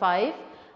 5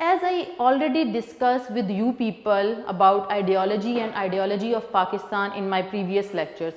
As I already discussed with you people about ideology and ideology of Pakistan in my previous lectures,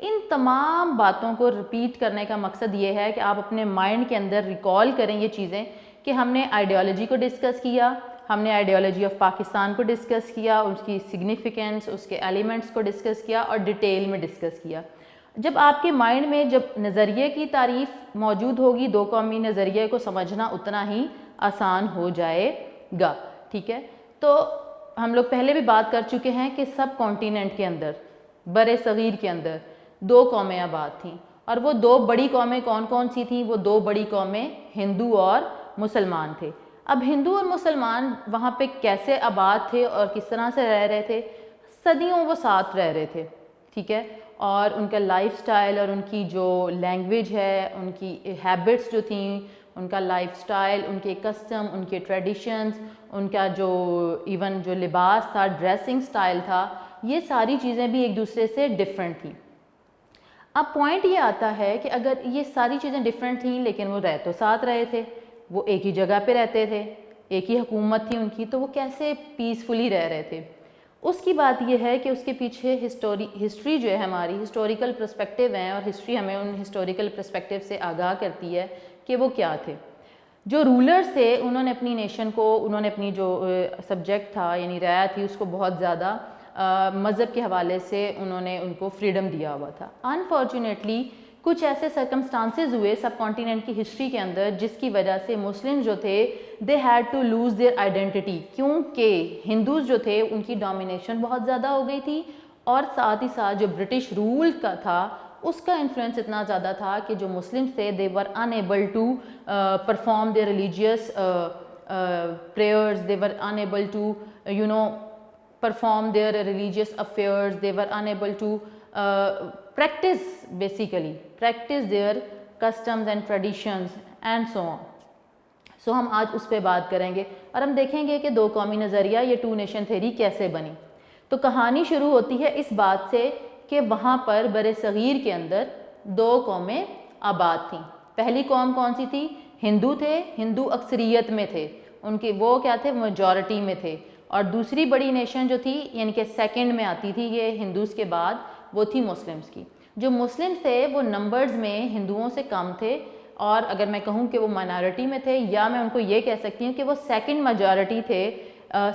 ان تمام باتوں کو repeat کرنے کا مقصد یہ ہے کہ آپ اپنے مائنڈ کے اندر ریکال کریں یہ چیزیں کہ ہم نے آئیڈیالوجی کو ڈسکس کیا, ہم نے آئیڈیالوجی آف پاکستان کو ڈسکس کیا, اس کی سگنیفیکنس, اس کے ایلیمنٹس کو ڈسکس کیا اور ڈیٹیل میں ڈسکس کیا. جب آپ کے مائنڈ میں جب نظریے کی تعریف موجود ہوگی, دو قومی نظریے کو سمجھنا اتنا ہی آسان ہو جائے گا. ٹھیک ہے, تو ہم لوگ پہلے بھی بات کر چکے ہیں کہ سب کانٹیننٹ کے اندر, بر صغیر کے اندر دو قومیں آباد تھیں, اور وہ دو بڑی قومیں کون کون سی تھیں؟ وہ دو بڑی قومیں ہندو اور مسلمان تھے. اب ہندو اور مسلمان وہاں پہ کیسے آباد تھے اور کس طرح سے رہ رہے تھے؟ صدیوں وہ ساتھ رہ رہے تھے. ٹھیک ہے, اور ان کا لائف سٹائل اور ان کی جو لینگویج ہے, ان کی ہیبٹس جو تھیں, ان کا لائف سٹائل, ان کے کسٹم, ان کے ٹریڈیشنز, ان کا جو ایون جو لباس تھا, ڈریسنگ سٹائل تھا, یہ ساری چیزیں بھی ایک دوسرے سے ڈیفرنٹ تھیں. اب پوائنٹ یہ آتا ہے کہ اگر یہ ساری چیزیں ڈیفرنٹ تھیں لیکن وہ رہ تو ساتھ رہے تھے, وہ ایک ہی جگہ پہ رہتے تھے, ایک ہی حکومت تھی ان کی, تو وہ کیسے پیسفلی رہ رہے تھے؟ اس کی بات یہ ہے کہ اس کے پیچھے ہسٹری جو ہے ہماری, ہسٹوریکل پرسپیکٹیو ہیں, اور ہسٹری ہمیں ان ہسٹوریکل پرسپیکٹیو سے آگاہ کرتی ہے کہ وہ کیا تھے. جو رولرز تھے انہوں نے اپنی نیشن کو, انہوں نے اپنی جو سبجیکٹ تھا یعنی رعایا تھی, اس کو بہت زیادہ مذہب کے حوالے سے انہوں نے ان کو فریڈم دیا ہوا تھا. انفارچونیٹلی کچھ ایسے سرکمسٹانسز ہوئے سب کانٹیننٹ کی ہسٹری کے اندر جس کی وجہ سے مسلم جو تھے they had to lose their identity, کیونکہ ہندوز جو تھے ان کی ڈومینیشن بہت زیادہ ہو گئی تھی, اور ساتھ ہی ساتھ جو برٹش رول کا تھا اس کا انفلوئنس اتنا زیادہ تھا کہ جو مسلمس تھے they were unable to perform their religious prayers, they were unable to perform their religious affairs, they were unable to practice their customs and traditions and so on. So ہم آج اس پہ بات کریں گے اور ہم دیکھیں گے کہ دو قومی نظریہ یہ ٹو نیشن تھیوری کیسے بنی. تو کہانی شروع ہوتی ہے اس بات سے کہ وہاں پر بر صغیر کے اندر دو قومیں آباد تھیں. پہلی قوم کون سی تھی؟ ہندو تھے, ہندو اکثریت میں تھے, ان کے وہ کیا تھے؟ میجورٹی میں تھے. اور دوسری بڑی نیشن جو تھی یعنی کہ سیکنڈ میں آتی تھی یہ ہندوز کے بعد, وہ تھی مسلمس کی. جو مسلمس تھے وہ نمبرز میں ہندوؤں سے کم تھے, اور اگر میں کہوں کہ وہ مائنارٹی میں تھے, یا میں ان کو یہ کہہ سکتی ہوں کہ وہ سیکنڈ میجورٹی تھے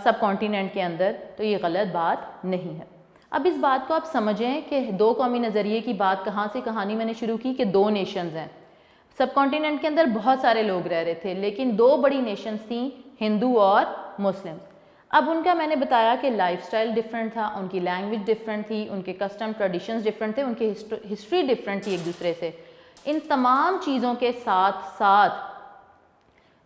سب کانٹیننٹ کے اندر, تو یہ غلط بات نہیں ہے. اب اس بات کو آپ سمجھیں کہ دو قومی نظریے کی بات کہاں سے کہانی میں نے شروع کی کہ دو نیشنز ہیں. سب کانٹیننٹ کے اندر بہت سارے لوگ رہ رہے تھے لیکن دو بڑی نیشنز تھیں, ہندو اور مسلم. اب ان کا میں نے بتایا کہ لائف سٹائل ڈیفرنٹ تھا, ان کی لینگویج ڈیفرنٹ تھی, ان کے کسٹم ٹریڈیشنز ڈیفرنٹ تھے, ان کی ہسٹری ڈیفرنٹ تھی ایک دوسرے سے. ان تمام چیزوں کے ساتھ ساتھ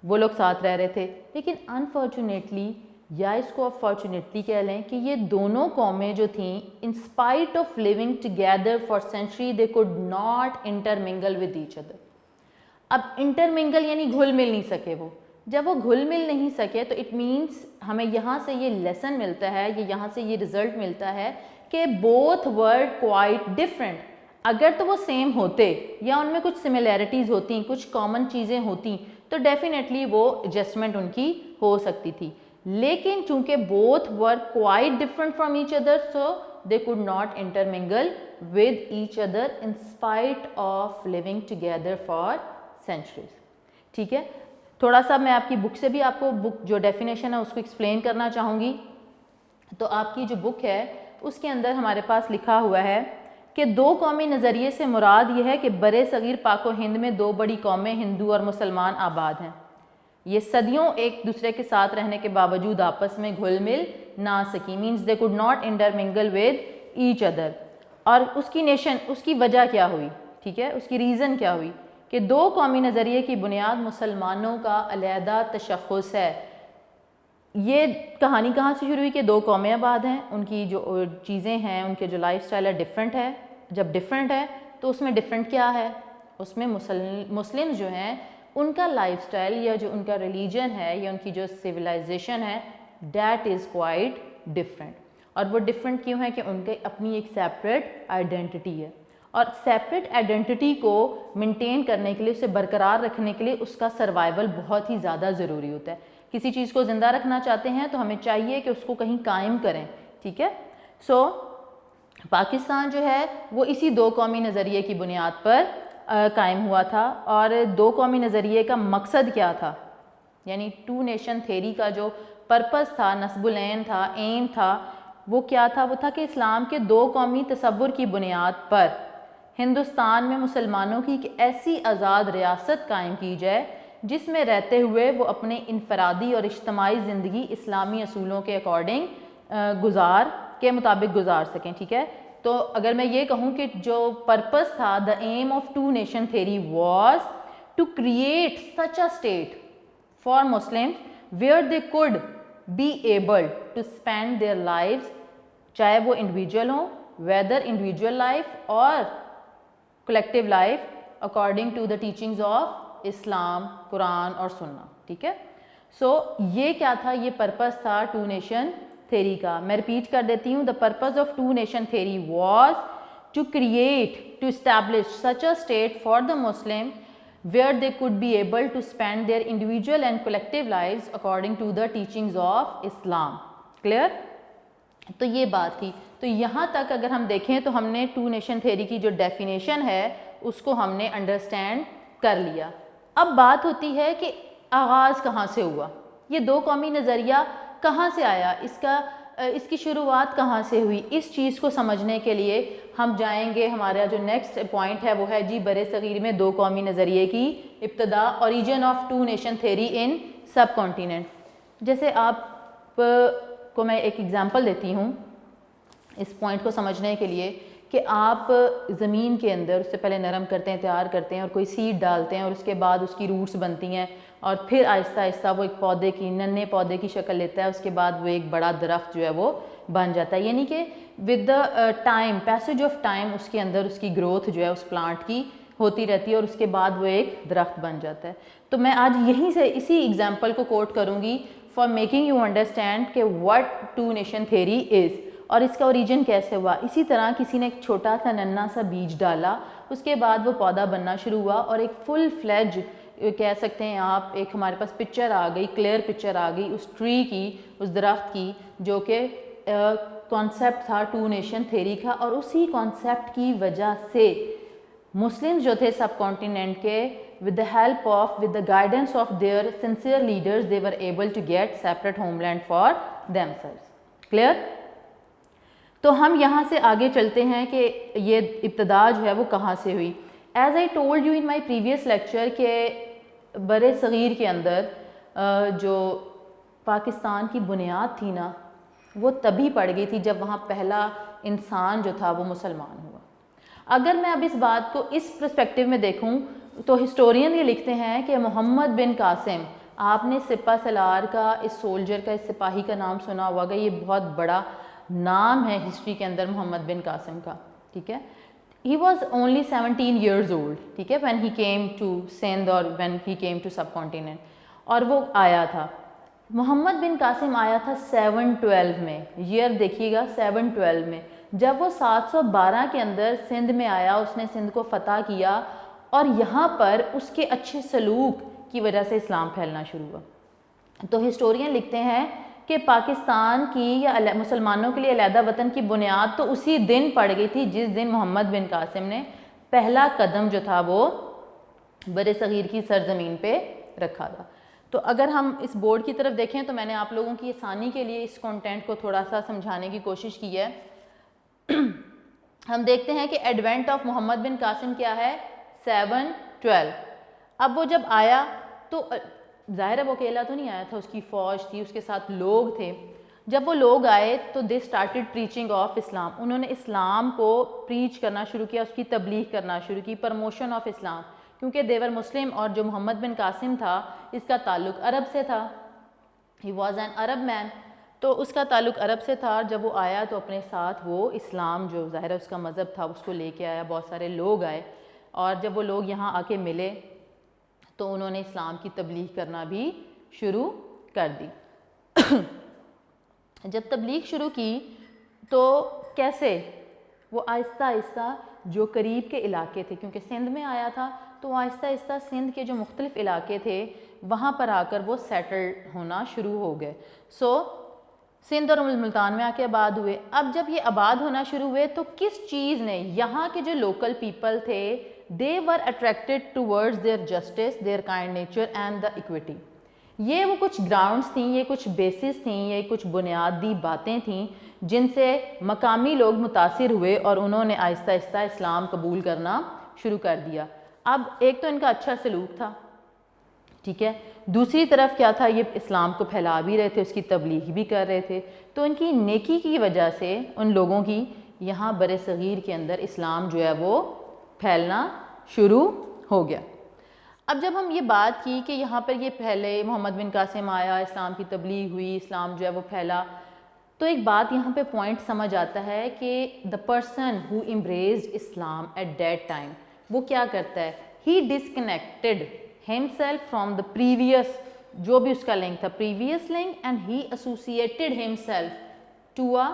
وہ لوگ ساتھ رہ رہے تھے. لیکن انفارچونیٹلی, یا اس کو آپ فارچونیٹلی کہہ لیں, کہ یہ دونوں قومیں جو تھیں in spite of living together for century they could not intermingle with each other. اب انٹرمنگل یعنی گھل مل نہیں سکے. وہ جب وہ گھل مل نہیں سکے تو اٹ مینس ہمیں یہاں سے یہ لیسن ملتا ہے, یہاں سے یہ رزلٹ ملتا ہے کہ بوتھ ور کوائٹ ڈفرینٹ. اگر تو وہ سیم ہوتے یا ان میں کچھ سملیرٹیز ہوتی, کچھ کامن چیزیں ہوتی, تو ڈیفینیٹلی وہ ایڈجسٹمنٹ ان کی ہو سکتی تھی. لیکن چونکہ both were quite different from each other, so they could not intermingle with each other in spite of living together for centuries. ٹھیک ہے, تھوڑا سا میں آپ کی بک سے بھی آپ کو بک جو ڈیفینیشن ہے اس کو ایکسپلین کرنا چاہوں گی. تو آپ کی جو بک ہے اس کے اندر ہمارے پاس لکھا ہوا ہے کہ دو قومی نظریے سے مراد یہ ہے کہ بر صغیر پاک و ہند میں دو بڑی قومیں ہندو اور مسلمان آباد ہیں. یہ صدیوں ایک دوسرے کے ساتھ رہنے کے باوجود آپس میں گھل مل نہ سکی, means they could not intermingle with each other. اور اس کی نیشن, اس کی وجہ کیا ہوئی؟ ٹھیک ہے, اس کی ریزن کیا ہوئی؟ کہ دو قومی نظریے کی بنیاد مسلمانوں کا علیحدہ تشخص ہے. یہ کہانی کہاں سے شروع ہوئی کہ دو قومیں آباد ہیں, ان کی جو چیزیں ہیں, ان کے جو لائف سٹائل ہے ڈیفرنٹ ہے. جب ڈیفرنٹ ہے تو اس میں ڈیفرنٹ کیا ہے؟ اس میں مسلم جو ہیں ان کا لائف سٹائل یا جو ان کا ریلیجن ہے یا ان کی جو سویلائزیشن ہے دیٹ از کوائٹ ڈفرینٹ. اور وہ ڈفرینٹ کیوں ہے؟ کہ ان کے اپنی ایک سیپریٹ آئیڈینٹی ہے, اور سیپریٹ آئیڈینٹی کو مینٹین کرنے کے لیے, اسے برقرار رکھنے کے لیے اس کا سروائیول بہت ہی زیادہ ضروری ہوتا ہے. کسی چیز کو زندہ رکھنا چاہتے ہیں تو ہمیں چاہیے کہ اس کو کہیں قائم کریں. ٹھیک ہے, سو پاکستان جو ہے وہ اسی دو قومی نظریے کی بنیاد پر قائم ہوا تھا. اور دو قومی نظریے کا مقصد کیا تھا؟ یعنی ٹو نیشن تھیری کا جو پرپس تھا، نصب العین تھا، ایم تھا، وہ کیا تھا؟ وہ تھا کہ اسلام کے دو قومی تصور کی بنیاد پر ہندوستان میں مسلمانوں کی ایک ایسی آزاد ریاست قائم کی جائے جس میں رہتے ہوئے وہ اپنے انفرادی اور اجتماعی زندگی اسلامی اصولوں کے کے مطابق گزار سکیں. ٹھیک ہے، تو اگر میں یہ کہوں کہ جو پرپس تھا، the aim of two nation theory was to create such a state for Muslim where they could be able to spend their lives, چاہے وہ انڈیویجول ہوں، ویدر انڈیویجول لائف اور collective life, according to the teachings of Islam, Quran اور سنہ. ٹھیک ہے، سو یہ کیا تھا؟ یہ پرپس تھا ٹو نیشن تھیری کا. میں ریپیٹ کر دیتی ہوں. The purpose of two nation theory was to create, to establish such a state for the Muslim where they could be able to spend their individual and collective lives according to the teachings of Islam. Clear؟ تو یہ بات تھی. تو یہاں تک اگر ہم دیکھیں تو ہم نے ٹو نیشن تھیری کی جو ڈیفینیشن ہے اس کو ہم نے انڈرسٹینڈ کر لیا. اب بات ہوتی ہے کہ آغاز کہاں سے ہوا، یہ دو قومی نظریہ کہاں سے آیا، اس کی شروعات کہاں سے ہوئی. اس چیز کو سمجھنے کے لیے ہم جائیں گے، ہمارا جو نیکسٹ پوائنٹ ہے وہ ہے جی بر صغیر میں دو قومی نظریے کی ابتدا، origin of two nation theory in sub continent. جیسے آپ کو میں ایک ایگزامپل دیتی ہوں اس پوائنٹ کو سمجھنے کے لیے کہ آپ زمین کے اندر اس سے پہلے نرم کرتے ہیں، تیار کرتے ہیں اور کوئی سیڈ ڈالتے ہیں اور اس کے بعد اس کی روٹس بنتی ہیں اور پھر آہستہ آہستہ وہ ایک پودے کی، ننھے پودے کی شکل لیتا ہے، اس کے بعد وہ ایک بڑا درخت جو ہے وہ بن جاتا ہے. یعنی کہ with the time, passage of time, اس کے اندر اس کی گروتھ جو ہے اس پلانٹ کی ہوتی رہتی ہے اور اس کے بعد وہ ایک درخت بن جاتا ہے. تو میں آج یہیں سے اسی ایگزامپل کو کوٹ کروں گی فار میکنگ یو انڈرسٹینڈ کہ what two nation theory is اور اس کا اوریجن کیسے ہوا. اسی طرح کسی نے ایک چھوٹا سا ننھا سا بیج ڈالا، اس کے بعد وہ پودا بننا شروع ہوا اور ایک فل فلیج کہہ سکتے ہیں آپ، ایک ہمارے پاس پکچر آ گئی، کلیئر پکچر آ گئی اس ٹری کی، اس درخت کی، جو کہ کانسیپٹ تھا ٹو نیشن تھیری کا. اور اسی کانسیپٹ کی وجہ سے مسلمز جو تھے سب کانٹیننٹ کے، with the help of, with the guidance of their sincere leaders, they were able to get separate homeland for themselves. Clear؟ تو ہم یہاں سے آگے چلتے ہیں کہ یہ ابتدا جو ہے وہ کہاں سے ہوئی. As I told you in my previous lecture کہ بر صغیر کے اندر جو پاکستان کی بنیاد تھی نا وہ تبھی پڑ گئی تھی جب وہاں پہلا انسان جو تھا وہ مسلمان ہوا. اگر میں اب اس بات کو اس پرسپیکٹیو میں دیکھوں تو ہسٹورین یہ لکھتے ہیں کہ محمد بن قاسم، آپ نے سپہ سالار کا، اس سولجر کا، اس سپاہی کا نام سنا ہوگا. یہ بہت بڑا نام ہے ہسٹری کے اندر محمد بن قاسم کا. ٹھیک ہے، he was only 17 years old. ٹھیک ہے، when he came to Sindh اور when he came to sub continent. اور وہ آیا تھا، محمد بن قاسم آیا تھا 712 میں. ایئر دیکھیے گا 712 میں. جب وہ 712 کے اندر سندھ میں آیا، اس نے سندھ کو فتح کیا اور یہاں پر اس کے اچھے سلوک کی وجہ سے اسلام پھیلنا شروع ہوا. تو ہسٹورین لکھتے ہیں کہ پاکستان کی یا مسلمانوں کے لیے علیحدہ وطن کی بنیاد تو اسی دن پڑ گئی تھی جس دن محمد بن قاسم نے پہلا قدم جو تھا وہ بر صغیر کی سرزمین پہ رکھا تھا. تو اگر ہم اس بورڈ کی طرف دیکھیں تو میں نے آپ لوگوں کی آسانی کے لیے اس کانٹینٹ کو تھوڑا سا سمجھانے کی کوشش کی ہے. ہم دیکھتے ہیں کہ ایڈوینٹ آف محمد بن قاسم کیا ہے؟ 712. اب وہ جب آیا تو ظاہر ہے وہ اکیلا تو نہیں آیا تھا، اس کی فوج تھی، اس کے ساتھ لوگ تھے. جب وہ لوگ آئے تو دے اسٹارٹیڈ پریچنگ آف اسلام. انہوں نے اسلام کو پریچ کرنا شروع کیا، اس کی تبلیغ کرنا شروع کی، پرموشن آف اسلام. کیونکہ دیور مسلم اور جو محمد بن قاسم تھا اس کا تعلق عرب سے تھا. ہی واز این عرب مین. تو اس کا تعلق عرب سے تھا. جب وہ آیا تو اپنے ساتھ وہ اسلام جو ظاہر ہے اس کا مذہب تھا اس کو لے کے آیا. بہت سارے لوگ آئے اور جب وہ لوگ یہاں آ کے ملے تو انہوں نے اسلام کی تبلیغ کرنا بھی شروع کر دی. جب تبلیغ شروع کی تو کیسے؟ وہ آہستہ آہستہ جو قریب کے علاقے تھے، کیونکہ سندھ میں آیا تھا تو آہستہ آہستہ سندھ کے جو مختلف علاقے تھے وہاں پر آ کر وہ سیٹل ہونا شروع ہو گئے. سو سندھ اور ملتان میں آ کے آباد ہوئے. اب جب یہ آباد ہونا شروع ہوئے تو کس چیز نے یہاں کے جو لوکل پیپل تھے they were attracted towards their justice, their kind nature and the equity. یہ وہ کچھ گراؤنڈس تھیں, یہ کچھ بیسز تھیں, یہ کچھ بنیادی باتیں تھیں جن سے مقامی لوگ متاثر ہوئے اور انہوں نے آہستہ آہستہ اسلام قبول کرنا شروع کر دیا. اب ایک تو ان کا اچھا سلوک تھا, ٹھیک ہے, دوسری طرف کیا تھا, یہ اسلام کو پھیلا بھی رہے تھے, اس کی تبلیغ بھی کر رہے تھے. تو ان کی نیکی کی وجہ سے ان لوگوں کی یہاں بر صغیر کے اندر اسلام جو ہے وہ پھیلنا شروع ہو گیا. اب جب ہم یہ بات کی کہ یہاں پر یہ پہلے محمد بن قاسم آیا, اسلام کی تبلیغ ہوئی, اسلام جو ہے وہ پھیلا, تو ایک بات یہاں پہ پوائنٹ سمجھ آتا ہے کہ the person who embraced Islam at that time وہ کیا کرتا ہے, he disconnected himself from the previous, جو بھی اس کا لنک تھا, previous link, and he associated himself to a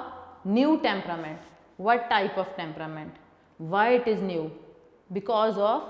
new temperament. What type of temperament? Why it is new? Because of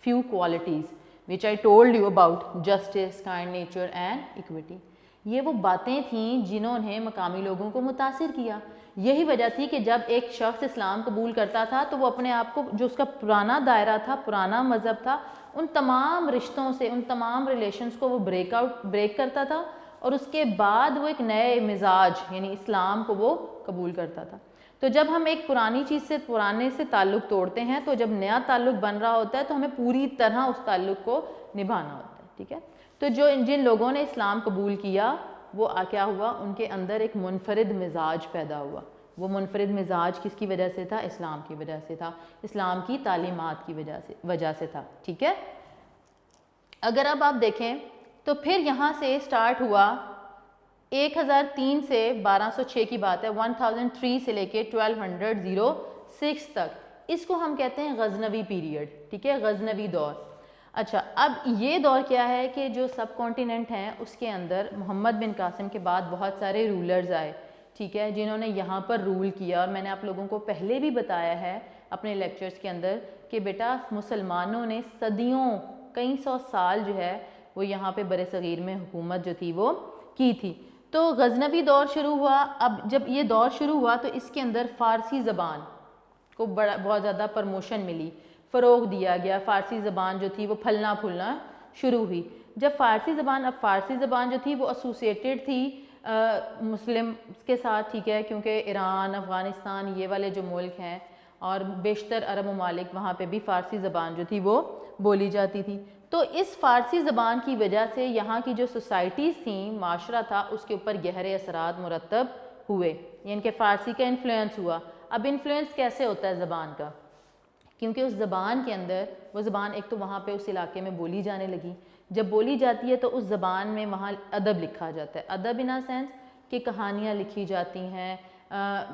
few qualities which I told you about: justice, kind nature and equity. یہ وہ باتیں تھیں جنہوں نے مقامی لوگوں کو متاثر کیا. یہی وجہ تھی کہ جب ایک شخص اسلام قبول کرتا تھا تو وہ اپنے آپ کو, جو اس کا پرانا دائرہ تھا, پرانا مذہب تھا, ان تمام رشتوں سے, ان تمام ریلیشنز کو وہ بریک کرتا تھا اور اس کے بعد وہ ایک نئے مزاج یعنی اسلام کو وہ قبول کرتا تھا. تو جب ہم ایک پرانی چیز سے, پرانے سے تعلق توڑتے ہیں, تو جب نیا تعلق بن رہا ہوتا ہے تو ہمیں پوری طرح اس تعلق کو نبھانا ہوتا ہے, ٹھیک ہے. تو جن لوگوں نے اسلام قبول کیا وہ کیا ہوا, ان کے اندر ایک منفرد مزاج پیدا ہوا. وہ منفرد مزاج کس کی وجہ سے تھا؟ اسلام کی وجہ سے تھا, اسلام کی تعلیمات کی وجہ سے تھا, ٹھیک ہے. اگر اب آپ دیکھیں تو پھر یہاں سے سٹارٹ ہوا 1003 سے 1206 کی بات ہے, 1003 سے لے کے 1206 تک, اس کو ہم کہتے ہیں غزنوی پیریڈ, ٹھیک ہے, غزنوی دور. اچھا, اب یہ دور کیا ہے کہ جو سب کانٹیننٹ ہیں اس کے اندر محمد بن قاسم کے بعد بہت سارے رولرز آئے, ٹھیک ہے, جنہوں نے یہاں پر رول کیا. اور میں نے آپ لوگوں کو پہلے بھی بتایا ہے اپنے لیکچرز کے اندر کہ بیٹا مسلمانوں نے صدیوں, کئی سو سال جو ہے وہ یہاں پہ بر صغیر میں حکومت جو تھی وہ کی تھی. تو غزنوی دور شروع ہوا. اب جب یہ دور شروع ہوا تو اس کے اندر فارسی زبان کو بہت زیادہ پروموشن ملی, فروغ دیا گیا. فارسی زبان جو تھی وہ پھلنا پھولنا شروع ہوئی. جب فارسی زبان جو تھی وہ ایسوسیٹڈ تھی مسلم کے ساتھ, ٹھیک ہے, کیونکہ ایران, افغانستان, یہ والے جو ملک ہیں اور بیشتر عرب ممالک, وہاں پہ بھی فارسی زبان جو تھی وہ بولی جاتی تھی. تو اس فارسی زبان کی وجہ سے یہاں کی جو سوسائٹیز تھیں, معاشرہ تھا, اس کے اوپر گہرے اثرات مرتب ہوئے, یعنی کہ فارسی کا انفلوئنس ہوا. اب انفلوئنس کیسے ہوتا ہے زبان کا؟ کیونکہ اس زبان کے اندر, وہ زبان ایک تو وہاں پہ اس علاقے میں بولی جانے لگی. جب بولی جاتی ہے تو اس زبان میں وہاں ادب لکھا جاتا ہے. ادب ان سینس کہ کہانیاں لکھی جاتی ہیں,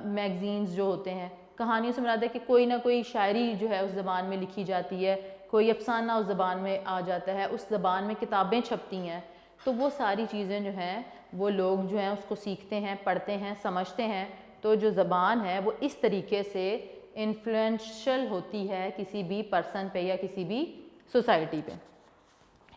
میگزینز جو ہوتے ہیں, کہانیوں سے مراد ہے کہ کوئی نہ کوئی شاعری جو ہے اس زبان میں لکھی جاتی ہے, کوئی افسانہ اس زبان میں آ جاتا ہے, اس زبان میں کتابیں چھپتی ہیں. تو وہ ساری چیزیں جو ہیں وہ لوگ جو ہیں اس کو سیکھتے ہیں, پڑھتے ہیں, سمجھتے ہیں. تو جو زبان ہے وہ اس طریقے سے انفلوئنشل ہوتی ہے کسی بھی پرسن پہ یا کسی بھی سوسائٹی پہ,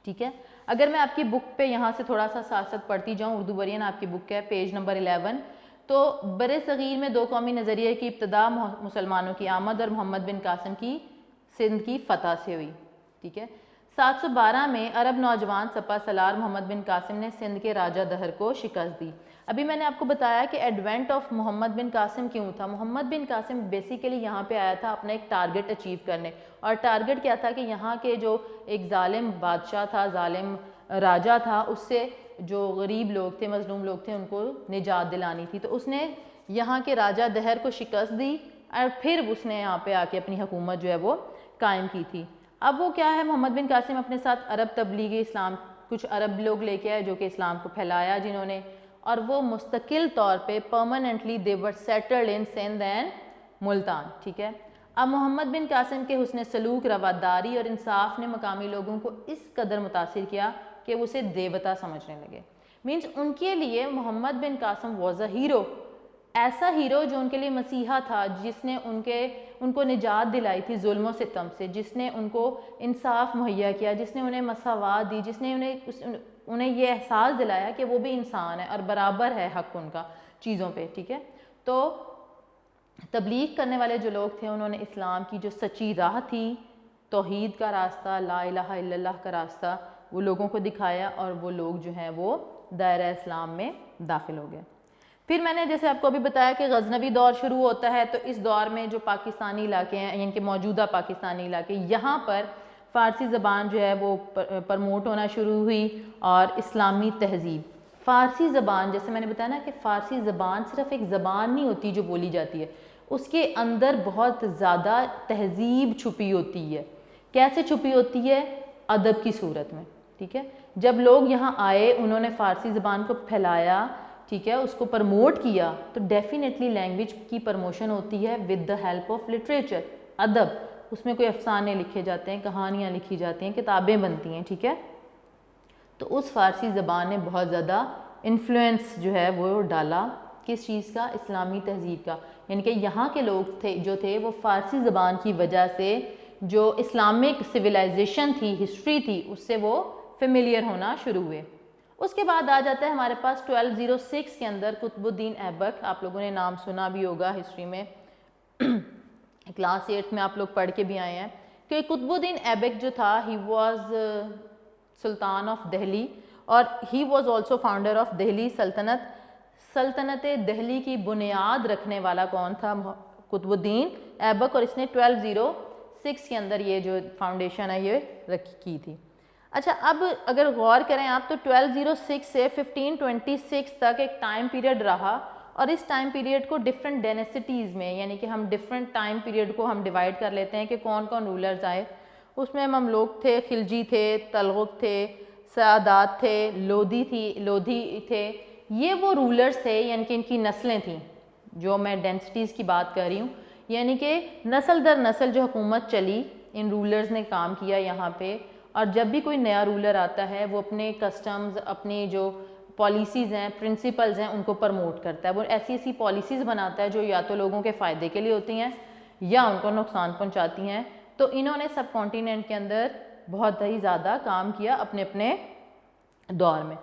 ٹھیک ہے. اگر میں آپ کی بک پہ یہاں سے تھوڑا سا ساتھ ساتھ پڑھتی جاؤں, اردو ورژن آپ کی بک ہے, پیج نمبر 11, تو بر صغیر میں دو قومی نظریے کی ابتدا مسلمانوں کی آمد اور محمد بن قاسم کی سندھ کی فتح سے ہوئی, ٹھیک ہے. 712 میں عرب نوجوان سپہ سالار محمد بن قاسم نے سندھ کے راجہ دہر کو شکست دی. ابھی میں نے آپ کو بتایا کہ ایڈوینٹ آف محمد بن قاسم کیوں تھا. محمد بن قاسم بیسیکلی یہاں پہ آیا تھا اپنا ایک ٹارگٹ اچیو کرنے, اور ٹارگٹ کیا تھا کہ یہاں کے جو ایک ظالم بادشاہ تھا, ظالم راجہ تھا, اس سے جو غریب لوگ تھے, مظلوم لوگ تھے, ان کو نجات دلانی تھی. تو اس نے یہاں کے راجہ دہر کو شکست دی اور پھر اس نے یہاں پہ آ کے اپنی حکومت جو ہے وہ قائم کی تھی. اب وہ کیا ہے, محمد بن قاسم اپنے ساتھ عرب تبلیغ اسلام, کچھ عرب لوگ لے کے آئے جو کہ اسلام کو پھیلایا جنہوں نے, اور وہ مستقل طور پہ permanently they were settled in Sindh and Multan, ٹھیک ہے. اب محمد بن قاسم کے حسن سلوک, رواداری اور انصاف نے مقامی لوگوں کو اس قدر متاثر کیا کہ وہ اسے دیوتا سمجھنے لگے. مینس ان کے لیے محمد بن قاسم واز اے ہیرو, ایسا ہیرو جو ان کے لیے مسیحا تھا، جس نے ان کو نجات دلائی تھی ظلم و ستم سے، جس نے ان کو انصاف مہیا کیا، جس نے انہیں مساوات دی، جس نے انہیں یہ احساس دلایا کہ وہ بھی انسان ہے اور برابر ہے حق ان کا چیزوں پہ، ٹھیک ہے. تو تبلیغ کرنے والے جو لوگ تھے انہوں نے اسلام کی جو سچی راہ تھی، توحید کا راستہ، لا الہ الا اللہ کا راستہ، وہ لوگوں کو دکھایا اور وہ لوگ جو ہیں وہ دائرہ اسلام میں داخل ہو گئے. پھر میں نے جیسے آپ کو ابھی بتایا کہ غزنوی دور شروع ہوتا ہے، تو اس دور میں جو پاکستانی علاقے ہیں یعنی کہ موجودہ پاکستانی علاقے، یہاں پر فارسی زبان جو ہے وہ پرموٹ ہونا شروع ہوئی اور اسلامی تہذیب. فارسی زبان جیسے میں نے بتایا نا کہ فارسی زبان صرف ایک زبان نہیں ہوتی جو بولی جاتی ہے، اس کے اندر بہت زیادہ تہذیب چھپی ہوتی ہے. کیسے چھپی ہوتی ہے؟ ادب کی صورت میں، ٹھیک ہے. جب لوگ یہاں آئے، انہوں نے فارسی زبان کو پھیلایا، ٹھیک ہے، اس کو پرموٹ کیا، تو ڈیفینیٹلی لینگویج کی پرموشن ہوتی ہے with the help of literature, ادب. اس میں کوئی افسانے لکھے جاتے ہیں، کہانیاں لکھی جاتی ہیں، کتابیں بنتی ہیں، ٹھیک ہے. تو اس فارسی زبان نے بہت زیادہ انفلوئنس جو ہے وہ ڈالا کس چیز کا؟ اسلامی تہذیب کا. یعنی کہ یہاں کے لوگ تھے وہ فارسی زبان کی وجہ سے جو اسلامک سویلائزیشن تھی، ہسٹری تھی، اس سے وہ فیملیئر ہونا شروع ہوئے. اس کے بعد آ جاتا ہے ہمارے پاس 1206 کے اندر قطب الدین ایبک. آپ لوگوں نے نام سنا بھی ہوگا ہسٹری میں، کلاس 8 میں آپ لوگ پڑھ کے بھی آئے ہیں کہ قطب الدین ایبک جو تھا he was sultan of Delhi اور he was also founder of Delhi سلطنت. سلطنت دہلی کی بنیاد رکھنے والا کون تھا؟ قطب الدین ایبک. اور اس نے 1206 کے اندر یہ جو فاؤنڈیشن ہے یہ کی تھی. اچھا، اب اگر غور کریں آپ تو 1206 سے 1526 تک ایک ٹائم پیریڈ رہا، اور اس ٹائم پیریڈ کو ڈفرینٹ ڈینیسٹیز میں، یعنی کہ ہم ڈفرینٹ ٹائم پیریڈ کو ہم ڈیوائڈ کر لیتے ہیں کہ کون کون رولرز آئے. اس میں مملوک تھے، خلجی تھے، تغلق تھے، سعادات تھے، لودھی تھے. یہ وہ رولرز تھے، یعنی کہ ان کی نسلیں تھیں جو میں ڈینسٹیز کی بات کر رہی ہوں. یعنی کہ نسل در نسل جو حکومت چلی، ان رولرز نے کام کیا یہاں پہ. اور جب بھی کوئی نیا رولر آتا ہے وہ اپنے کسٹمز، اپنی جو پالیسیز ہیں، پرنسپلز ہیں، ان کو پرموٹ کرتا ہے. وہ ایسی پالیسیز بناتا ہے جو یا تو لوگوں کے فائدے کے لیے ہوتی ہیں یا ان کو نقصان پہنچاتی ہیں. تو انہوں نے سب کانٹیننٹ کے اندر بہت ہی زیادہ کام کیا اپنے اپنے دور میں.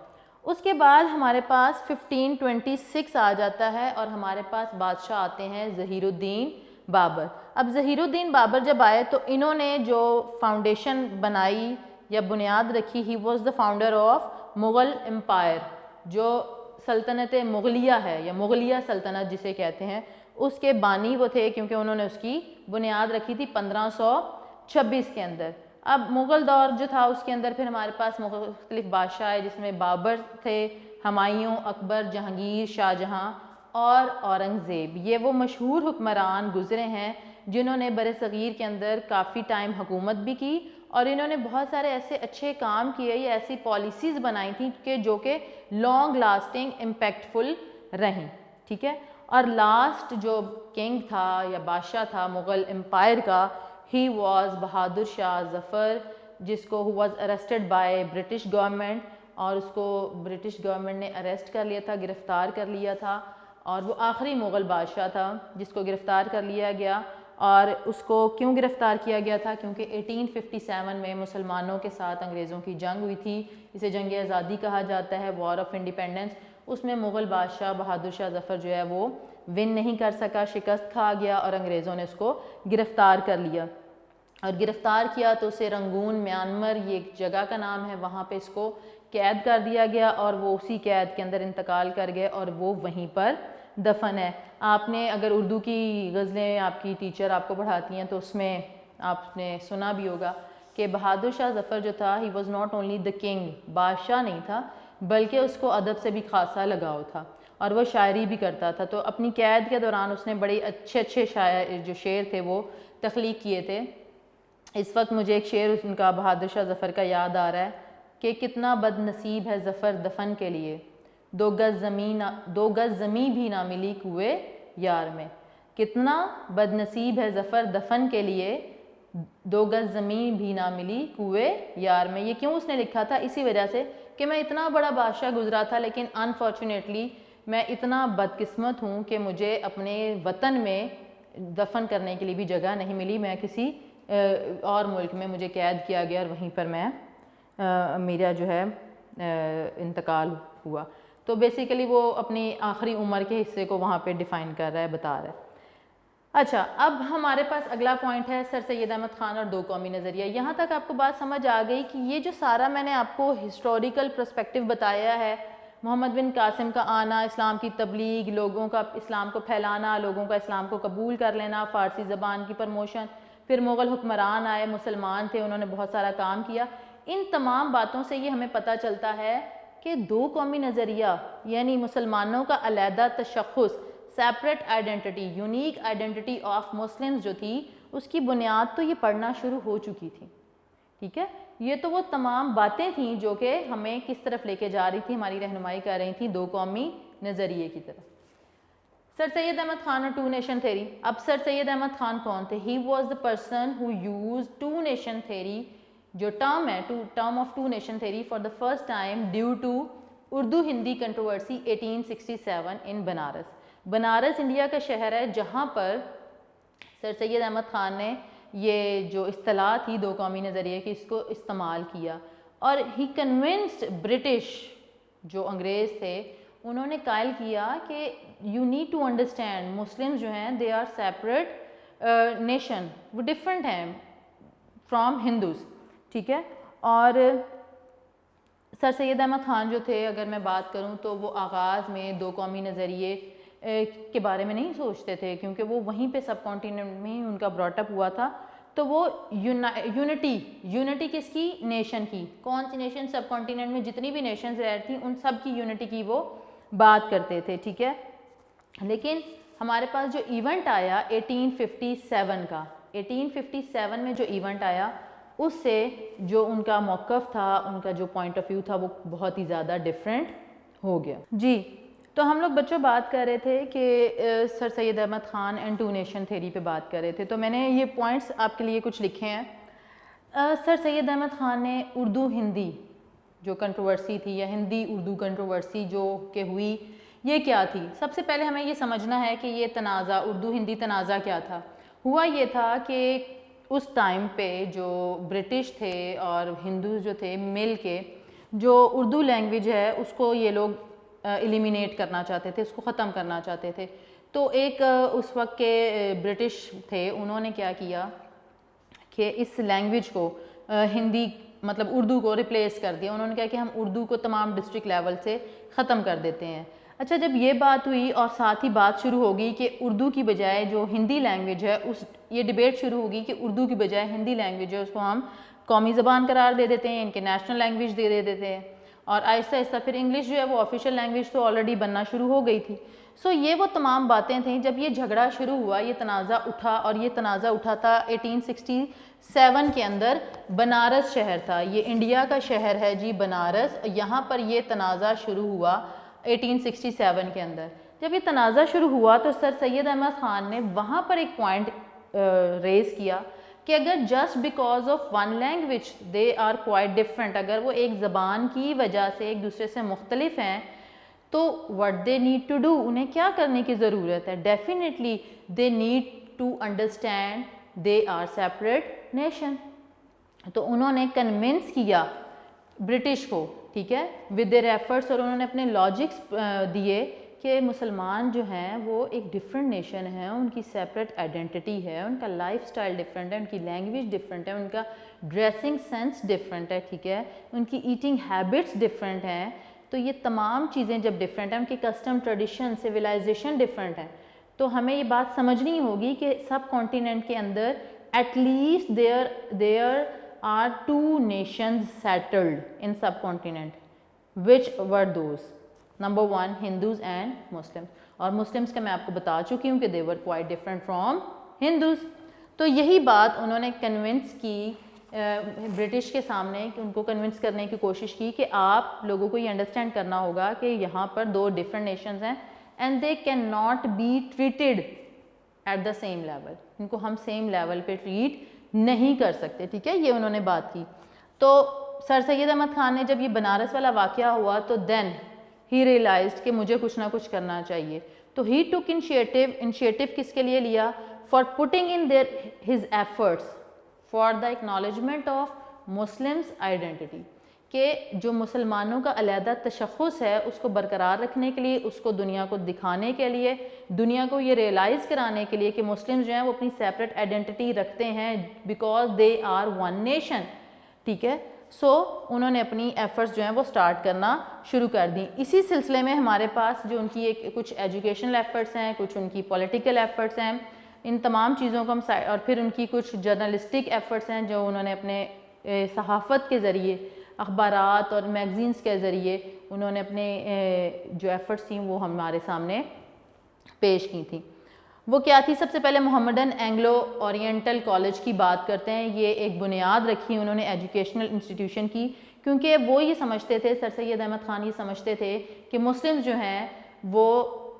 اس کے بعد ہمارے پاس 1526 آ جاتا ہے اور ہمارے پاس بادشاہ آتے ہیں ظہیر الدین بابر. اب ظہیر الدین بابر جب آئے تو انہوں نے جو فاؤنڈیشن بنائی یا بنیاد رکھی، he was the founder of Mughal empire. جو سلطنت مغلیہ ہے یا مغلیہ سلطنت جسے کہتے ہیں، اس کے بانی وہ تھے کیونکہ انہوں نے اس کی بنیاد رکھی تھی 1526 کے اندر. اب مغل دور جو تھا اس کے اندر پھر ہمارے پاس مختلف بادشاہ ہے، جس میں بابر تھے، ہمایوں، اکبر، جہانگیر، شاہ جہاں اور اورنگزیب. یہ وہ مشہور حکمران گزرے ہیں جنہوں نے برصغیر کے اندر کافی ٹائم حکومت بھی کی، اور انہوں نے بہت سارے ایسے اچھے کام کیے یا ایسی پالیسیز بنائی تھیں کہ جو کہ لانگ لاسٹنگ امپیکٹفل رہیں، ٹھیک ہے. اور لاسٹ جو کنگ تھا یا بادشاہ تھا مغل امپائر کا، ہی واز بہادر شاہ ظفر، جس کو who was arrested by British government, اور اس کو برٹش گورنمنٹ نے اریسٹ کر لیا تھا، گرفتار کر لیا تھا. اور وہ آخری مغل بادشاہ تھا جس کو گرفتار کر لیا گیا. اور اس کو کیوں گرفتار کیا گیا تھا؟ کیونکہ 1857 میں مسلمانوں کے ساتھ انگریزوں کی جنگ ہوئی تھی. اسے جنگ آزادی کہا جاتا ہے، وار آف انڈیپینڈنس. اس میں مغل بادشاہ بہادر شاہ ظفر جو ہے وہ ون نہیں کر سکا، شکست کھا گیا اور انگریزوں نے اس کو گرفتار کر لیا. اور گرفتار کیا تو اسے رنگون، میانمار، یہ ایک جگہ کا نام ہے، وہاں پہ اس کو قید کر دیا گیا اور وہ اسی قید کے اندر انتقال کر گئے اور وہ وہیں پر دفن ہے. آپ نے اگر اردو کی غزلیں آپ کی ٹیچر آپ کو پڑھاتی ہیں تو اس میں آپ نے سنا بھی ہوگا کہ بہادر شاہ ظفر جو تھا he was not only the king, بادشاہ نہیں تھا بلکہ اس کو ادب سے بھی خاصا لگاؤ تھا اور وہ شاعری بھی کرتا تھا. تو اپنی قید کے دوران اس نے بڑے اچھے جو شعر تھے وہ تخلیق کیے تھے. اس وقت مجھے ایک شعر ان کا بہادر شاہ ظفر کا یاد آ رہا ہے کہ کتنا بد نصیب ہے ظفر دفن کے لیے، دو گز زمیں بھی نہ ملی کوئے یار میں. کتنا بد نصیب ہے ظفر دفن کے لیے، 2 گز زمیں بھی نہ ملی کوئے یار میں. یہ کیوں اس نے لکھا تھا؟ اسی وجہ سے کہ میں اتنا بڑا بادشاہ گزرا تھا لیکن انفارچونیٹلی میں اتنا بدقسمت ہوں کہ مجھے اپنے وطن میں دفن کرنے کے لیے بھی جگہ نہیں ملی, میں کسی اور ملک میں مجھے قید کیا گیا اور وہیں پر میں میرا جو ہے انتقال ہوا. تو بیسیکلی وہ اپنی آخری عمر کے حصے کو وہاں پہ ڈیفائن کر رہا ہے, بتا رہا ہے. اچھا, اب ہمارے پاس اگلا پوائنٹ ہے سر سید احمد خان اور دو قومی نظریہ. یہاں تک آپ کو بات سمجھ آ گئی کہ یہ جو سارا میں نے آپ کو ہسٹوریکل پرسپیکٹیو بتایا ہے, محمد بن قاسم کا آنا, اسلام کی تبلیغ, لوگوں کا اسلام کو پھیلانا, لوگوں کا اسلام کو قبول کر لینا, فارسی زبان کی پروموشن, پھر مغل حکمران آئے, مسلمان تھے, انہوں نے بہت سارا کام کیا. ان تمام باتوں سے یہ ہمیں پتہ چلتا ہے کہ دو قومی نظریہ یعنی مسلمانوں کا علیحدہ تشخص, separate identity, unique identity of Muslims جو تھی, اس کی بنیاد تو یہ پڑھنا شروع ہو چکی تھی. ٹھیک ہے, یہ تو وہ تمام باتیں تھیں جو کہ ہمیں کس طرف لے کے جا رہی تھی, ہماری رہنمائی کر رہی تھیں دو قومی نظریے کی طرف. سر سید احمد خان اور ٹو نیشن تھیری. اب سر سید احمد خان کون تھے؟ He was the person who use two nation theory, جو ٹرم ہے term of two nation theory for the first time due to Urdu Hindi controversy 1867 in Banaras. Banaras India کا شہر ہے جہاں پر سر سید احمد خان نے یہ جو اصطلاح تھی دو قومی نظریے کی, اس کو استعمال کیا. اور ہی کنونسڈ برٹش جو انگریز تھے, انہوں نے قائل کیا کہ یو نیڈ ٹو انڈرسٹینڈ مسلم جو ہیں دے آر سیپریٹ نیشن, وہ ڈفرینٹ ہیں فرام ہندوز. ٹھیک ہے, اور سر سید احمد خان جو تھے, اگر میں بات کروں تو وہ آغاز میں دو قومی نظریے کے بارے میں نہیں سوچتے تھے, کیونکہ وہ وہیں پہ سب کانٹیننٹ میں ہی ان کا براٹ اپ ہوا تھا. تو وہ یونٹی کس کی؟ نیشن کی. کون سی نیشن؟ سب کانٹیننٹ میں جتنی بھی نیشنز رہ تھیں ان سب کی یونٹی کی وہ بات کرتے تھے. ٹھیک ہے, لیکن ہمارے پاس جو ایونٹ آیا 1857 کا, 1857 میں جو ایونٹ آیا اس سے جو ان کا موقف تھا, ان کا جو پوائنٹ آف ویو تھا, وہ بہت ہی زیادہ ڈفرینٹ ہو گیا. جی, تو ہم لوگ بچوں بات کر رہے تھے کہ sir Syed Ahmed Khan and two nation theory پہ بات کر رہے تھے, تو میں نے یہ پوائنٹس آپ کے لیے کچھ لکھے ہیں. سر سید احمد خان نے اردو ہندی جو کنٹروورسی تھی, یا ہندی اردو کنٹروورسی جو کہ ہوئی, یہ کیا تھی؟ سب سے پہلے ہمیں یہ سمجھنا ہے کہ یہ تنازع, اردو ہندی تنازع کیا تھا. ہوا یہ تھا کہ اس ٹائم پہ جو برٹش تھے اور ہندوز جو تھے مل کے جو اردو لینگویج ہے اس کو یہ لوگ ایلیمینیٹ کرنا چاہتے تھے, اس کو ختم کرنا چاہتے تھے. تو ایک اس وقت کے برٹش تھے, انہوں نے کیا کیا کہ اس لینگویج کو ہندی مطلب اردو کو ریپلیس کر دیا. انہوں نے کہا کہ ہم اردو کو تمام ڈسٹرکٹ لیول سے ختم کر دیتے ہیں. اچھا, جب یہ بات ہوئی اور ساتھ ہی بات شروع ہوگی کہ اردو کی بجائے جو ہندی لینگویج ہے, یہ ڈیبیٹ شروع ہوگی کہ اردو کی بجائے ہندی لینگویج ہے اس کو ہم قومی زبان قرار دے دیتے ہیں, ان کے نیشنل لینگویج دے دیتے ہیں. اور آہستہ آہستہ پھر انگلش جو ہے وہ آفیشیل لینگویج تو آلریڈی بننا شروع ہو گئی تھی. سو یہ وہ تمام باتیں تھیں. جب یہ جھگڑا شروع ہوا, یہ تنازع اٹھا, اور یہ تنازع اٹھا تھا 1867 کے اندر. بنارس شہر تھا, یہ انڈیا کا شہر ہے جی بنارس, یہاں پر یہ تنازع شروع ہوا 1867 کے اندر. جب یہ تنازع شروع ہوا تو سر سید احمد خان نے وہاں پر ایک پوائنٹ ریز کیا کہ اگر just because of one language they are quite different, اگر وہ ایک زبان کی وجہ سے ایک دوسرے سے مختلف ہیں, تو what they need to do, انہیں کیا کرنے کی ضرورت ہے؟ Definitely they need to understand they are separate nation. تو انہوں نے کنونس کیا برٹش کو, ٹھیک ہے, with their efforts, اور انہوں نے اپنے لاجکس دیے کہ مسلمان جو ہیں وہ ایک ڈفرینٹ نیشن ہے, ان کی سیپریٹ آئیڈینٹی ہے, ان کا لائف سٹائل ڈفرینٹ ہے, ان کی لینگویج ڈفرینٹ ہے, ان کا ڈریسنگ سینس ڈفرینٹ ہے, ٹھیک ہے, ان کی ایٹنگ ہیبٹس ڈفرینٹ ہیں. تو یہ تمام چیزیں جب ڈفرینٹ ہیں, ان کی کسٹم, ٹریڈیشن, سویلائزیشن ڈفرینٹ ہیں, تو ہمیں یہ بات سمجھنی ہوگی کہ سب کانٹیننٹ کے اندر at least there are two nations settled in subcontinent. Which were those? Number one, Hindus and Muslims. اور مسلمس کا میں آپ کو بتا چکی ہوں کہ they were quite different from Hindus. تو یہی بات انہوں نے کنونس کی برٹش کے سامنے, کہ ان کو کنونس کرنے کی کوشش کی کہ آپ لوگوں کو یہ انڈرسٹینڈ کرنا ہوگا کہ یہاں پر دو ڈفرینٹ نیشنز ہیں and they can not be treated at the same level, ان کو ہم سیم لیول پہ ٹریٹ نہیں کر سکتے, ٹھیک ہے, یہ انہوں نے بات کی. تو سر سید احمد خان نے جب یہ بنارس والا واقعہ ہوا تو دین ہی ریئلائزڈ کہ مجھے کچھ نہ کچھ کرنا چاہیے. تو ہی ٹک انیشیٹو کس کے لیے لیا؟ For putting in his efforts for the acknowledgement of Muslims identity, کہ جو مسلمانوں کا علیحدہ تشخص ہے اس کو برقرار رکھنے کے لیے، اس کو دنیا کو دکھانے کے لیے، دنیا کو یہ ریئلائز کرانے کے لیے کہ مسلمز جو ہیں وہ اپنی سیپریٹ آئیڈینٹی رکھتے ہیں because they are one nation. ٹھیک ہے، سو انہوں نے اپنی ایفرٹس جو ہیں وہ سٹارٹ کرنا شروع کر دیں. اسی سلسلے میں ہمارے پاس جو ان کی کچھ ایجوکیشنل ایفرٹس ہیں، کچھ ان کی پولیٹیکل ایفرٹس ہیں، ان تمام چیزوں کو ہم اور پھر ان کی کچھ جرنلسٹک ایفرٹس ہیں جو انہوں نے اپنے صحافت کے ذریعے، اخبارات اور میگزینز کے ذریعے انہوں نے اپنے جو ایفرٹس تھیں وہ ہمارے سامنے پیش کی تھیں. وہ کیا تھی؟ سب سے پہلے محمدن اینگلو اورینٹل کالج کی بات کرتے ہیں. یہ ایک بنیاد رکھی انہوں نے ایجوکیشنل انسٹیٹیوشن کی، کیونکہ وہ یہ سمجھتے تھے، سر سید احمد خان یہ سمجھتے تھے کہ مسلمز جو ہیں وہ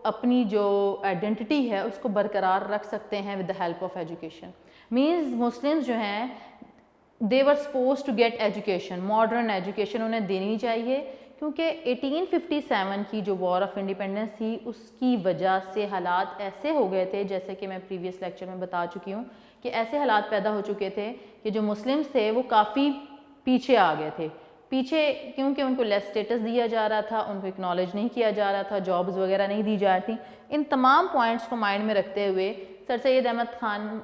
اپنی جو آئیڈینٹی ہے اس کو برقرار رکھ سکتے ہیں with the help of education. Means Muslims جو ہیں they were supposed to get education, modern education انہیں دینی چاہیے، کیونکہ 1857 کی جو وار آف انڈیپینڈنس تھی اس کی وجہ سے حالات ایسے ہو گئے تھے، جیسے کہ میں پریویس لیکچر میں بتا چکی ہوں کہ ایسے حالات پیدا ہو چکے تھے کہ جو مسلمز تھے وہ کافی پیچھے آ گئے تھے. پیچھے کیونکہ ان کو لیس اسٹیٹس دیا جا رہا تھا، ان کو اکنالج نہیں کیا جا رہا تھا، جابز وغیرہ نہیں دی جا رہی تھیں. ان تمام پوائنٹس کو مائنڈ میں رکھتے ہوئے سر Syed Ahmed Khan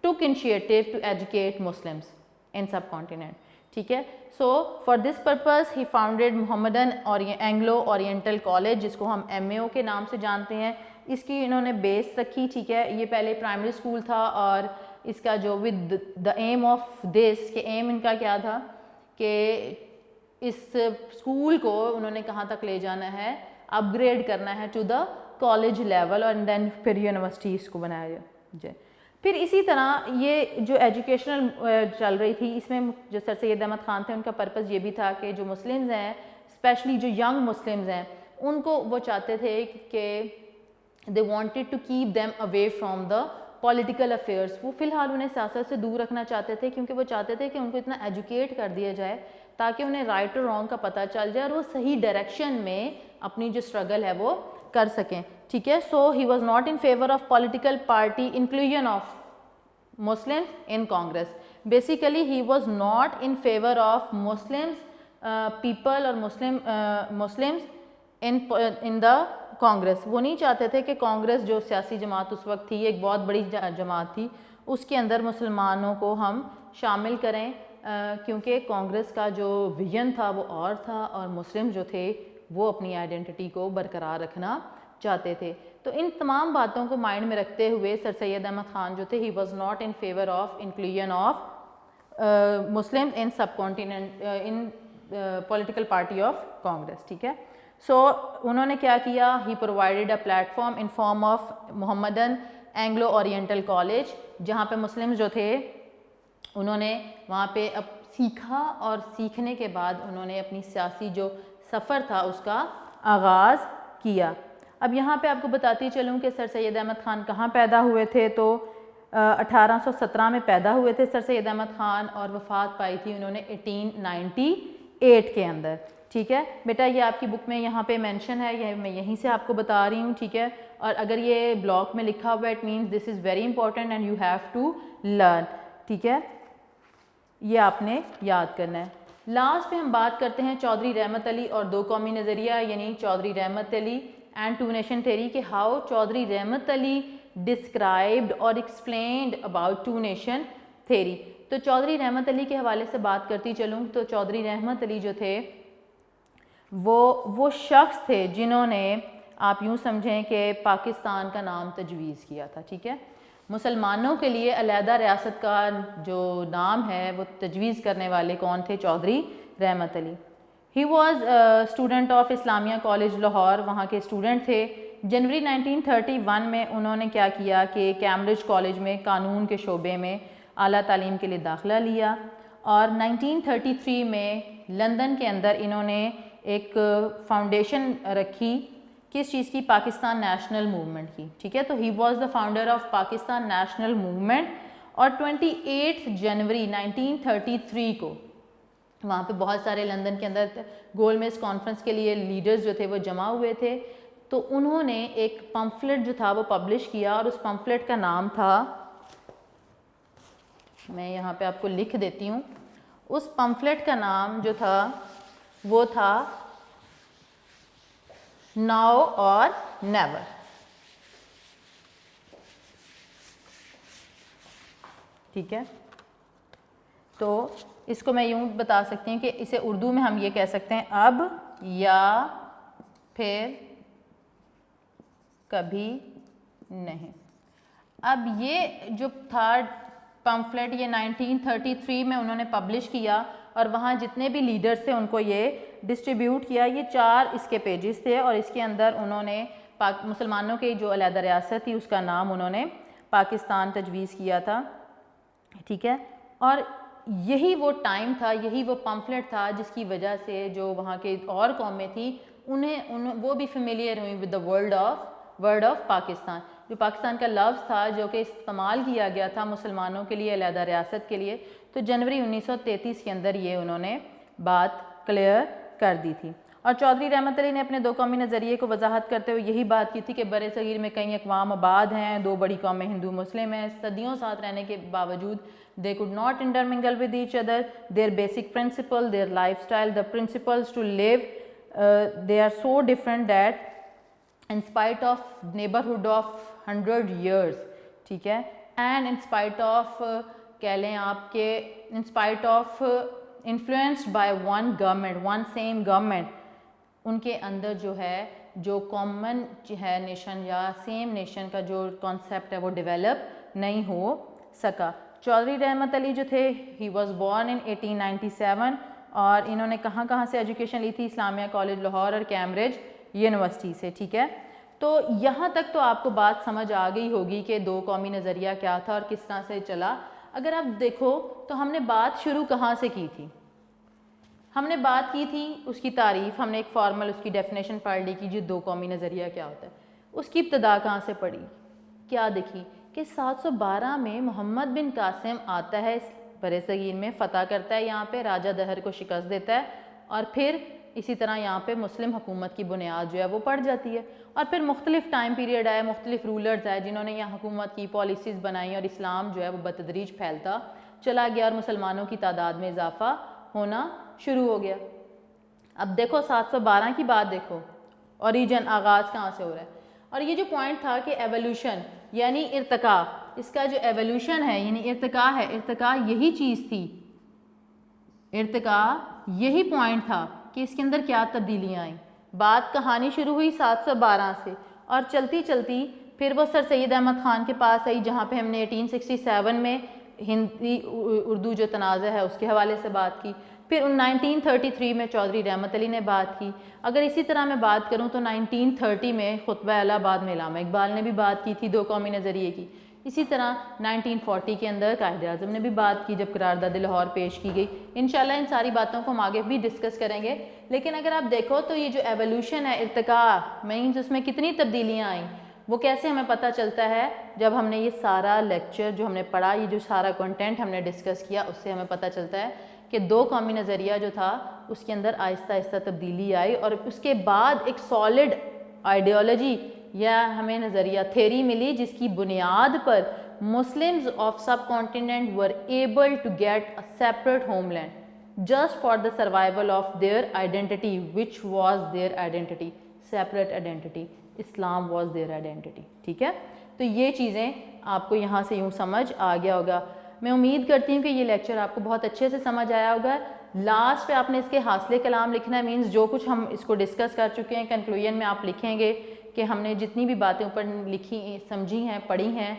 took initiative to educate Muslims in subcontinent. ٹھیک ہے، so for this purpose he founded Mohammedan Anglo Oriental college, جس کو ہم MAO کے نام سے جانتے ہیں. اس کی انہوں نے بیس رکھی. ٹھیک ہے، یہ پہلے پرائمری اسکول تھا اور اس کا جو with the aim of this, کہ ایم ان کا کیا تھا کہ اس اسکول کو انہوں نے کہاں تک لے جانا ہے، اپ گریڈ کرنا ہے ٹو دا کالج لیول، اور دین پھر یونیورسٹی اس کو بنایا جائے. پھر اسی طرح یہ جو ایجوکیشنل چل رہی تھی، اس میں جو سر سید احمد خان تھے ان کا پرپز یہ بھی تھا کہ جو مسلمز ہیں، اسپیشلی جو ینگ مسلمز ہیں، ان کو وہ چاہتے تھے کہ they wanted to keep them away from the political affairs. وہ فی الحال انہیں سیاست سے دور رکھنا چاہتے تھے، کیونکہ وہ چاہتے تھے کہ ان کو اتنا ایجوکیٹ کر دیا جائے تاکہ انہیں رائٹ اور رانگ کا پتہ چل جائے اور وہ صحیح ڈائریکشن میں اپنی جو اسٹرگل ہے وہ کر سکیں. ٹھیک ہے، so he was not in favour of political party inclusion of Muslims in Congress. Basically he was not in favor of Muslims people or Muslims in the Congress. وہ نہیں چاہتے تھے کہ کانگریس جو سیاسی جماعت اس وقت تھی، ایک بہت بڑی جماعت تھی، اس کے اندر مسلمانوں کو ہم شامل کریں، کیونکہ کانگریس کا جو ویژن تھا وہ اور تھا اور مسلم جو تھے وہ اپنی آئیڈینٹی کو برقرار رکھنا چاہتے تھے. تو ان تمام باتوں کو مائنڈ میں رکھتے ہوئے سر سید احمد خان جو تھے، he was not in favour of inclusion of Muslim in sub continent in political party of Congress. ٹھیک ہے، سو انہوں نے کیا کیا؟ He provided a plate form in form of Mohammedan Anglo Oriental college, جہاں پہ مسلم جو تھے انہوں نے وہاں پہ اب سیکھا، اور سیکھنے کے بعد انہوں نے اپنی سیاسی جو سفر تھا اس کا آغاز کیا. اب یہاں پہ آپ کو بتاتی چلوں کہ سر سید احمد خان کہاں پیدا ہوئے تھے. تو 1817 میں پیدا ہوئے تھے سر سید احمد خان، اور وفات پائی تھی انہوں نے 1898 کے اندر. ٹھیک ہے بیٹا، یہ آپ کی بک میں یہاں پہ مینشن ہے، یہ میں یہیں سے آپ کو بتا رہی ہوں. ٹھیک ہے، اور اگر یہ بلاک میں لکھا ہوا ہے it means this is very important and you have to learn. ٹھیک ہے، یہ آپ نے یاد کرنا ہے. لاسٹ پہ ہم بات کرتے ہیں چودھری رحمت علی اور دو قومی نظریہ، یعنی چودھری رحمت Ali and two nation theory, کہ ہاؤ چودھری رحمت علی ڈسکرائبڈ اور explained about two nation theory. تو چودھری رحمت علی کے حوالے سے بات کرتی چلوں تو چودھری رحمت علی جو تھے وہ شخص تھے جنہوں نے، آپ یوں سمجھیں کہ پاکستان کا نام تجویز کیا تھا. ٹھیک ہے، مسلمانوں کے لیے علیحدہ ریاست کا جو نام ہے وہ تجویز کرنے والے کون تھے؟ چودھری رحمت Ali. He was student of Islamia college Lahore, وہاں کے اسٹوڈنٹ تھے. جنوری 1931 میں انہوں نے کیا کیا کہ کیمبرج کالج میں قانون کے شعبے میں اعلیٰ تعلیم کے لیے داخلہ لیا، اور 1933 میں لندن کے اندر انہوں نے ایک فاؤنڈیشن رکھی، کس چیز کی؟ پاکستان نیشنل موومنٹ کی. ٹھیک ہے، تو ہی was the founder of Pakistan national movement, اور 28 جنوری 1933 کو وہاں پہ بہت سارے لندن کے اندر گول میز کانفرنس کے لیے لیڈرز جو تھے وہ جمع ہوئے تھے. تو انہوں نے ایک پمفلٹ جو تھا وہ پبلش کیا, اور اس پمفلٹ کا نام تھا, میں یہاں پہ آپ کو لکھ دیتی ہوں, اس پمفلٹ کا نام جو تھا وہ تھا ناؤ اور نیور. ٹھیک ہے, تو اس کو میں یوں بتا سکتی ہوں کہ اسے اردو میں ہم یہ کہہ سکتے ہیں اب یا پھر کبھی نہیں. اب یہ جو تھا پمفلٹ یہ 1933 میں انہوں نے پبلش کیا, اور وہاں جتنے بھی لیڈرز تھے ان کو یہ ڈسٹریبیوٹ کیا. یہ 4 اس کے پیجز تھے, اور اس کے اندر انہوں نے مسلمانوں کی جو علیحدہ ریاست تھی اس کا نام انہوں نے پاکستان تجویز کیا تھا. ٹھیک ہے, اور یہی وہ ٹائم تھا, یہی وہ پمفلٹ تھا جس کی وجہ سے جو وہاں کے اور قومیں تھیں وہ بھی فیملیئر ہوئی with the word of Pakistan. جو پاکستان کا لفظ تھا جو کہ استعمال کیا گیا تھا مسلمانوں کے لیے علیحدہ ریاست کے لیے, تو جنوری 1933 کے اندر یہ انہوں نے بات کلیئر کر دی تھی. اور چودھری رحمت علی نے اپنے 2 قومی نظریے کو وضاحت کرتے ہوئے یہی بات کی تھی کہ بر صغیر میں کئی اقوام آباد ہیں, 2 بڑی قومیں ہندو مسلم ہیں, صدیوں ساتھ رہنے کے باوجود they could not intermingle with each other. Their basic principle, their lifestyle, the principles to live, they are so different that in spite of neighborhood of 100 years, ٹھیک ہے, and in spite of کہہ لیں آپ کے in spite of influenced by one government, one same government, ان کے اندر جو ہے جو کامن ہے نیشن یا سیم نیشن کا جو کانسیپٹ ہے وہ ڈیولپ نہیں ہو سکا. چودھری رحمت علی جو تھے ہی واز بورن ان 1897, اور انہوں نے کہاں کہاں سے ایجوکیشن لی تھی, اسلامیہ کالج لاہور اور کیمبرج یونیورسٹی سے. ٹھیک ہے, تو یہاں تک تو آپ کو بات سمجھ آ گئی ہوگی کہ 2 قومی نظریہ کیا تھا اور کس طرح سے چلا. اگر آپ دیکھو تو ہم نے بات شروع کہاں سے کی تھی, ہم نے بات کی تھی اس کی تعریف, ہم نے ایک فارمل اس کی ڈیفینیشن پڑھ لی کہ جو 2 قومی نظریہ کیا ہوتا ہے. اس کی ابتدا کہاں سے پڑھی, کیا دیکھی کہ 712 میں محمد بن قاسم آتا ہے برصغیر میں, فتح کرتا ہے یہاں پہ, راجہ دہر کو شکست دیتا ہے, اور پھر اسی طرح یہاں پہ مسلم حکومت کی بنیاد جو ہے وہ پڑ جاتی ہے. اور پھر مختلف ٹائم پیریڈ آئے, مختلف رولرز آئے جنہوں نے یہاں حکومت کی, پالیسیز بنائیں, اور اسلام جو ہے وہ بتدریج پھیلتا چلا گیا اور مسلمانوں کی تعداد میں اضافہ ہونا شروع ہو گیا. اب دیکھو 712 کی بات دیکھو, اوریجن آغاز کہاں سے ہو رہا ہے. اور یہ جو پوائنٹ تھا کہ ایولیوشن یعنی ارتقاء, اس کا جو ایولیوشن ہے یعنی ارتقاء ہے, ارتقاء یہی چیز تھی, ارتقاء یہی پوائنٹ تھا کہ اس کے اندر کیا تبدیلیاں آئیں. بات کہانی شروع ہوئی 712 سے, اور چلتی چلتی پھر وہ سر سید احمد خان کے پاس آئی, جہاں پہ ہم نے 1867 میں ہندی اردو جو تنازع ہے اس کے حوالے سے بات کی. پھر 1933 میں چودھری رحمت علی نے بات کی. اگر اسی طرح میں بات کروں تو 1930 میں خطبہ الہ آباد میں علامہ اقبال نے بھی بات کی تھی 2 قومی نظریے کی. اسی طرح 1940 کے اندر قائد اعظم نے بھی بات کی جب قرارداد لاہور پیش کی گئی. انشاءاللہ ان ساری باتوں کو ہم آگے بھی ڈسکس کریں گے. لیکن اگر آپ دیکھو تو یہ جو ایولیوشن ہے, ارتقاء مینز اس میں کتنی تبدیلیاں آئیں, وہ کیسے ہمیں پتہ چلتا ہے جب ہم نے یہ سارا لیکچر جو ہم نے پڑھا, یہ جو سارا کنٹینٹ ہم نے ڈسکس کیا, اس سے ہمیں پتہ چلتا ہے کہ 2 قومی نظریہ جو تھا اس کے اندر آہستہ آہستہ تبدیلی آئی, اور اس کے بعد ایک سالڈ آئیڈیالوجی یا ہمیں نظریہ تھیری ملی جس کی بنیاد پر Muslims of subcontinent were able to get a separate homeland just for the survival of their identity which was their identity, separate identity, Islam was their identity. ٹھیک ہے, تو یہ چیزیں آپ کو یہاں سے یوں سمجھ آ گیا ہوگا. میں امید کرتی ہوں کہ یہ لیکچر آپ کو بہت اچھے سے سمجھ آیا ہوگا. لاسٹ پہ آپ نے اس کے حاصل کلام لکھنا ہے, مینز جو کچھ ہم اس کو ڈسکس کر چکے ہیں کنکلوژن میں آپ لکھیں گے کہ ہم نے جتنی بھی باتیں اوپر لکھی سمجھی ہیں پڑھی ہیں,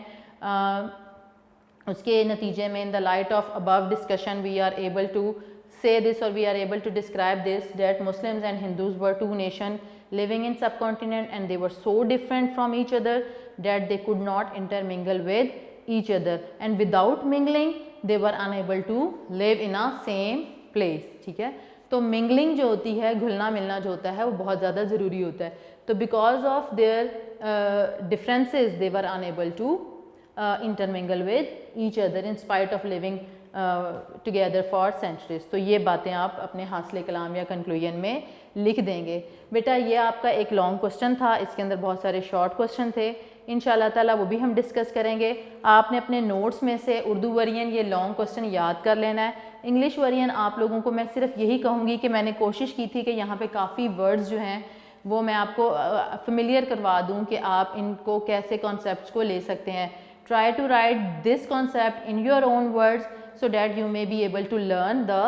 اس کے نتیجے میں in the light of above discussion we are able to say this or we are able to describe this that Muslims and Hindus were 2 nations living in subcontinent and they were so different from each other that they could not intermingle with each other, and without mingling they were unable to live in a same place. ٹھیک ہے, تو mingling جو ہوتی ہے, گھلنا ملنا جو ہوتا ہے وہ بہت زیادہ ضروری ہوتا ہے. تو because of their differences they were unable to intermingle with each other in spite of living together for centuries. تو یہ باتیں آپ اپنے حاصل کلام یا کنکلوژن میں لکھ دیں گے. بیٹا یہ آپ کا ایک لانگ کوسچن تھا, اس کے اندر بہت سارے شارٹ کوسچن تھے, انشاءاللہ تعالیٰ وہ بھی ہم ڈسکس کریں گے. آپ نے اپنے نوٹس میں سے اردو ورژن یہ لانگ کوسچن یاد کر لینا ہے. انگلش ورژن آپ لوگوں کو میں صرف یہی کہوں گی کہ میں نے کوشش کی تھی کہ یہاں پہ کافی ورڈز جو ہیں وہ میں آپ کو فیملیئر کروا دوں کہ آپ ان کو کیسے کانسیپٹس کو لے سکتے ہیں. Try to write this concept in your own words so that you may be able to learn the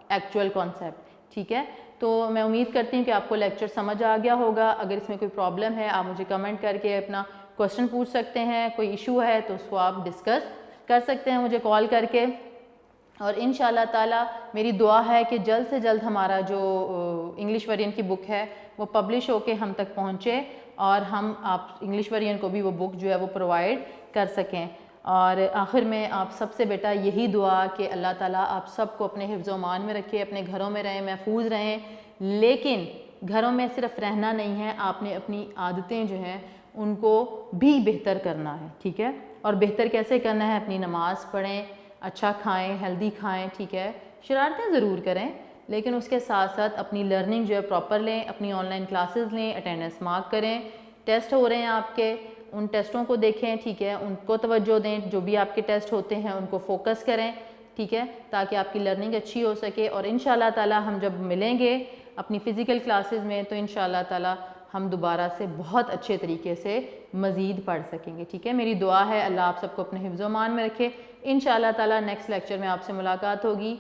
actual concept. ٹھیک ہے, تو میں امید کرتی ہوں کہ آپ کو لیکچر سمجھ آ گیا ہوگا. اگر اس میں کوئی پرابلم ہے آپ مجھے کمنٹ کر کے اپنا کوسچن پوچھ سکتے ہیں, کوئی ایشو ہے تو اس کو آپ ڈسکس کر سکتے ہیں مجھے کال کر کے. اور انشاءاللہ تعالیٰ میری دعا ہے کہ جلد سے جلد ہمارا جو انگلش ورژن کی بک ہے وہ پبلش ہو کے ہم تک پہنچے اور ہم آپ انگلش ورژن کو بھی وہ بک جو ہے وہ پرووائڈ کر سکیں. اور آخر میں آپ سب سے بیٹا یہی دعا کہ اللہ تعالیٰ آپ سب کو اپنے حفظ و امان میں رکھے, اپنے گھروں میں رہیں, محفوظ رہیں. لیکن گھروں میں صرف رہنا نہیں ہے, آپ نے اپنی عادتیں جو ہیں ان کو بھی بہتر کرنا ہے. ٹھیک ہے, اور بہتر کیسے کرنا ہے؟ اپنی نماز پڑھیں, اچھا کھائیں, ہیلدی کھائیں. ٹھیک ہے, شرارتیں ضرور کریں لیکن اس کے ساتھ ساتھ اپنی لرننگ جو ہے پراپر لیں, اپنی آن لائن کلاسز لیں, اٹینڈنس مارک کریں. ٹیسٹ ہو رہے ہیں آپ کے, ان ٹیسٹوں کو دیکھیں. ٹھیک ہے, ان کو توجہ دیں, جو بھی آپ کے ٹیسٹ ہوتے ہیں ان کو فوکس کریں. ٹھیک ہے, تاکہ آپ کی لرننگ اچھی ہو سکے. اور انشاءاللہ تعالیٰ ہم جب ملیں گے اپنی فزیکل کلاسز میں تو انشاءاللہ تعالیٰ ہم دوبارہ سے بہت اچھے طریقے سے مزید پڑھ سکیں گے. ٹھیک ہے, میری دعا ہے اللہ آپ سب کو اپنے حفظ و امان میں رکھے. انشاءاللہ تعالیٰ نیکسٹ لیکچر میں آپ سے ملاقات ہوگی.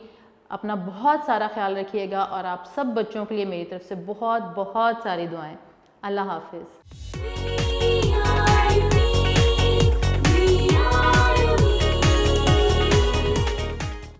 اپنا بہت سارا خیال رکھیے گا اور آپ سب بچوں کے لیے میری طرف سے بہت بہت ساری دعائیں. اللہ حافظ.